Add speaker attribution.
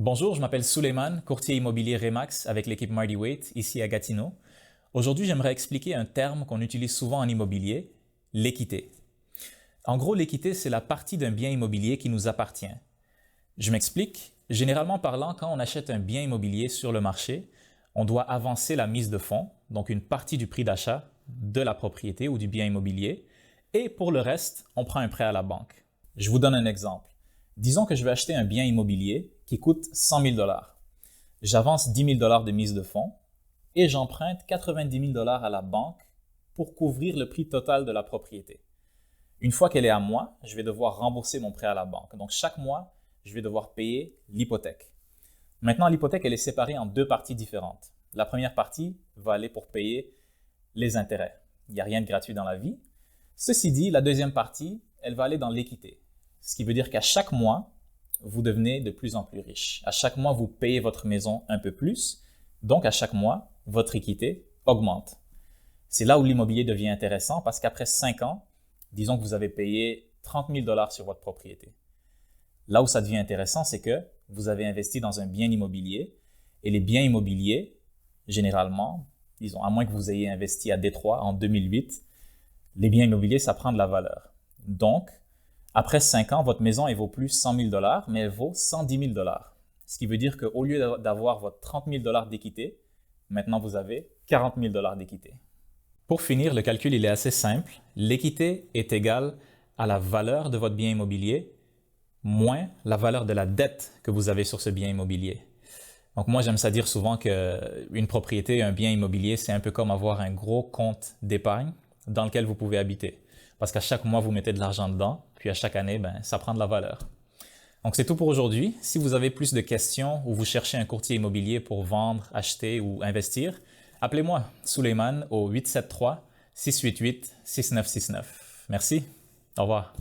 Speaker 1: Bonjour, je m'appelle Souleymane, courtier immobilier Remax avec l'équipe Marty Waite, ici à Gatineau. Aujourd'hui, j'aimerais expliquer un terme qu'on utilise souvent en immobilier, l'équité. En gros, l'équité, c'est la partie d'un bien immobilier qui nous appartient. Je m'explique. Généralement parlant, quand on achète un bien immobilier sur le marché, on doit avancer la mise de fonds, donc une partie du prix d'achat de la propriété ou du bien immobilier, et pour le reste, on prend un prêt à la banque. Je vous donne un exemple. Disons que je vais acheter un bien immobilier qui coûte 100 000 $. J'avance 10 000 $ de mise de fonds et j'emprunte 90 000 $ à la banque pour couvrir le prix total de la propriété. Une fois qu'elle est à moi, je vais devoir rembourser mon prêt à la banque. Donc chaque mois, je vais devoir payer l'hypothèque. Maintenant, l'hypothèque, elle est séparée en deux parties différentes. La première partie va aller pour payer les intérêts. Il n'y a rien de gratuit dans la vie. Ceci dit, la deuxième partie, elle va aller dans l'équité. Ce qui veut dire qu'à chaque mois, vous devenez de plus en plus riche. À chaque mois, vous payez votre maison un peu plus. Donc, à chaque mois, votre équité augmente. C'est là où l'immobilier devient intéressant parce qu'après 5 ans, disons que vous avez payé 30 000 $ sur votre propriété. Là où ça devient intéressant, c'est que vous avez investi dans un bien immobilier et les biens immobiliers, généralement, disons, à moins que vous ayez investi à Détroit en 2008, les biens immobiliers, ça prend de la valeur. Donc, après 5 ans, votre maison, elle vaut plus 100 000 $, mais elle vaut 110 000 $. Ce qui veut dire qu'au lieu d'avoir votre 30 000 $ d'équité, maintenant vous avez 40 000 $ d'équité. Pour finir, le calcul il est assez simple. L'équité est égale à la valeur de votre bien immobilier moins la valeur de la dette que vous avez sur ce bien immobilier. Donc moi, j'aime ça dire souvent qu'une propriété, un bien immobilier, c'est un peu comme avoir un gros compte d'épargne dans lequel vous pouvez habiter. Parce qu'à chaque mois, vous mettez de l'argent dedans, puis à chaque année, ça prend de la valeur. Donc c'est tout pour aujourd'hui. Si vous avez plus de questions ou vous cherchez un courtier immobilier pour vendre, acheter ou investir, appelez-moi Souleymane au 873-688-6969. Merci. Au revoir.